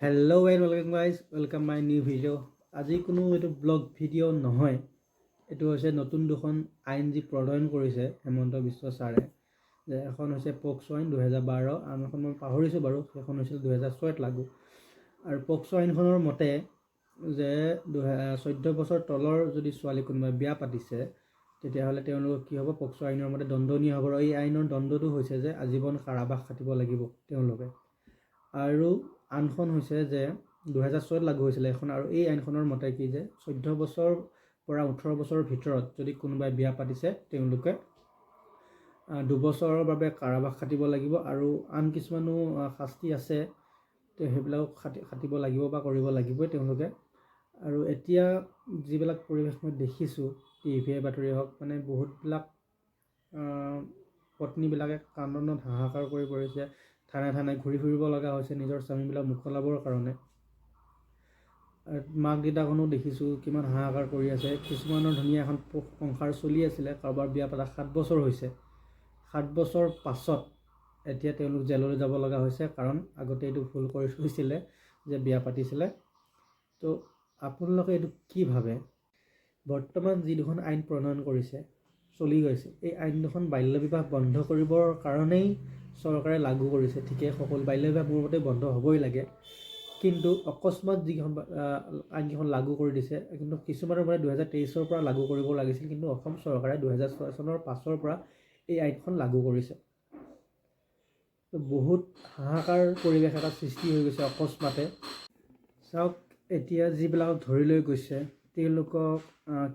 Hello and welcome guys, welcome my new video. আজি কোনো এটো ব্লগ ভিডিও নহয়, এটো হৈছে নতুন দুখন আইন যি প্ৰণয়ন কৰিছে হেমন্ত বিশ্ব ছাৰে, যে এখন হৈছে পক্সো আইন 2012 আৰু এখন মই পাহৰিছো বাৰু, সেইখন হৈছিল 2006 ত লাগু। আৰু পক্সো আইনখনৰ মতে যে 14 বছৰ তলৰ যদি ছোৱালী কোনোবাই বিয়া পাতিছে তেতিয়াহ'লে তেওঁলোকক কি হ'ব, পক্সো আইনৰ মতে দণ্ডনীয় হ'ব। এই আইনৰ দণ্ডটো হৈছে যে আজীৱন কাৰাবাস খাটিব লাগিব তেওঁলোকে। আৰু আনখন হৈছে যে 2006 লাগু হৈছিলে এখন, আৰু এই আইনখনৰ মতে কি যে 14 বছৰ পৰা 18 বছৰৰ ভিতৰত যদি কোনোবাই বিয়া পাতিছে তেওঁলোকে 2 বছৰৰ বাবে কাৰাবাস খাটিব লাগিব, আৰু আন কিছুমানো শাস্তি আছে, তো সেইবিলাক খাটিব লাগিব বা কৰিব লাগিবই তেওঁলোকে। আৰু এতিয়া যিবিলাক পৰিৱেশ মই দেখিছোঁ টিভিয়ে বাতৰি হওক, মানে বহুতবিলাক পত্নীবিলাকে কান্দোনত হাহাকাৰ কৰি পৰিছে, থানে থানে ঘূৰি ফুৰিব লগা হৈছে নিজৰ স্বামীবিলাক মোকলাবৰ কাৰণে। মাক দেউতাকনো দেখিছোঁ কিমান হাহাকাৰ কৰি আছে। কিছুমানৰ ধুনীয়া এখন সংসাৰ চলি আছিলে, কাৰোবাৰ বিয়া পতা 7 বছৰ হৈছে, 7 বছৰ পাছত এতিয়া তেওঁলোক জেললৈ যাব লগা হৈছে, কাৰণ আগতে এইটো ভুল কৰি থৈছিলে যে বিয়া পাতিছিলে। তো আপোনালোকে এইটো কি ভাবে? বৰ্তমান যি দুখন আইন প্ৰণয়ন কৰিছে চলি গৈছে, এই আইন দুখন বাল্য বিবাহ বন্ধ কৰিবৰ কাৰণেই চৰকাৰে লাগু কৰিছে, ঠিকেই, সকলো বাল্য বিবাহ মোৰ মতে বন্ধ হ'বই লাগে। কিন্তু অকস্মাত যিকেইখন আইনকেইখন লাগু কৰি দিছে, কিন্তু কিছুমানৰ মানে 2023 পৰা লাগু কৰিব লাগিছিল, কিন্তু অসম চৰকাৰে 2006 চনৰ 5 পৰা এই আইনখন লাগু কৰিছে। তো বহুত হাহাকাৰ পৰিৱেশ এটা সৃষ্টি হৈ গৈছে অকস্মাতে। চাওক, এতিয়া যিবিলাকক ধৰি লৈ গৈছে তেওঁলোকক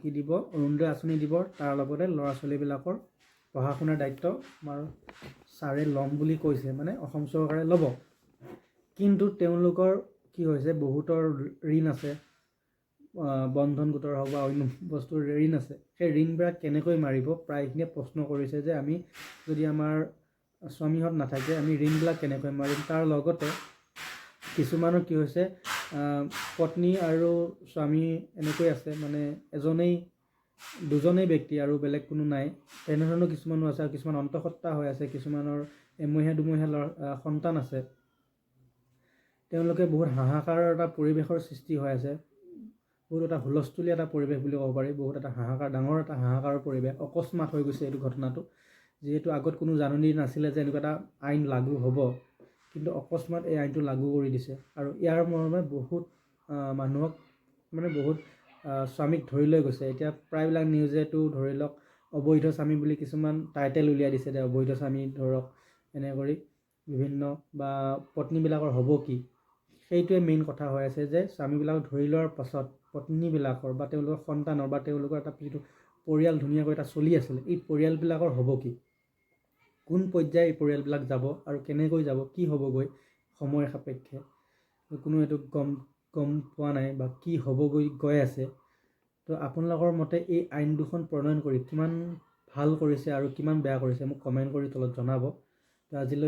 কি দিব, অৰুণোদয় আঁচনি দিব, তাৰ লগতে ল'ৰা ছোৱালীবিলাকৰ পঢ়া শুনাৰ দায়িত্ব আমাৰ ছাৰে ল'ম বুলি কৈছে, মানে অসম চৰকাৰে ল'ব। কিন্তু তেওঁলোকৰ কি হৈছে, বহুতৰ ঋণ আছে, বন্ধন গোটৰ হওক বা অন্য বস্তুৰ ঋণ আছে। সেই ঋণবিলাক কেনেকৈ মাৰিব, প্ৰায়খিনিয়ে প্ৰশ্ন কৰিছে যে আমি যদি আমাৰ স্বামীহঁত নাথাকে আমি ঋণবিলাক কেনেকৈ মাৰিম। তাৰ লগতে কিছুমানৰ কি হৈছে, পত্নী আৰু স্বামী এনেকৈ আছে, মানে দুজনেই ব্যক্তি আৰু বেলেগ কোনো নাই, তেনেধৰণৰ কিছুমানো আছে। আৰু কিছুমান অন্তঃসত্ত্বা হৈ আছে, কিছুমানৰ এমহীয়া দুমহীয়া সন্তান আছে। তেওঁলোকে বহুত হাহাকাৰৰ এটা পৰিৱেশৰ সৃষ্টি হৈ আছে, বহুত এটা হুলস্থুলীয়া এটা পৰিৱেশ বুলি ক'ব পাৰি, বহুত এটা হাহাকাৰ, ডাঙৰ এটা হাহাকাৰৰ পৰিৱেশ। অকস্মাত হৈ গৈছে এইটো ঘটনাটো, যিহেতু আগত কোনো জাননী নাছিলে যে এনেকুৱা এটা আইন লাগু হ'ব, কিন্তু অকস্মাত এই আইনটো লাগু কৰি দিছে। আৰু ইয়াৰ মৰ্মে বহুত মানুহক, মানে বহুত স্বামীক ধৰি লৈ গৈছে। এতিয়া প্ৰায়বিলাক নিউজেতো ধৰি লওক অবৈধ স্বামী বুলি কিছুমান টাইটেল উলিয়াই দিছে, যে অবৈধ স্বামী ধৰক এনে কৰি বিভিন্ন, বা পত্নীবিলাকৰ হ'ব কি, সেইটোৱে মেইন কথা হৈ আছে, যে স্বামীবিলাকক ধৰি লোৱাৰ পাছত পত্নীবিলাকৰ বা তেওঁলোকৰ সন্তানৰ বা তেওঁলোকৰ এটা যিটো পৰিয়াল ধুনীয়াকৈ এটা চলি আছিলে, এই পৰিয়ালবিলাকৰ হ'ব কি, কোন পৰ্যায়ে এই পৰিয়ালবিলাক যাব আৰু কেনেকৈ যাব, কি হ'বগৈ সময় সাপেক্ষে, কোনো এইটো গম পোৱা নাই বা কি হ'বগৈ গৈ আছে। তো আপোনালোকৰ মতে এই আইন দুখন প্ৰণয়ন কৰি কিমান ভাল কৰিছে আৰু কিমান বেয়া কৰিছে মোক কমেণ্ট কৰি তলত জনাব। তো আজিলৈ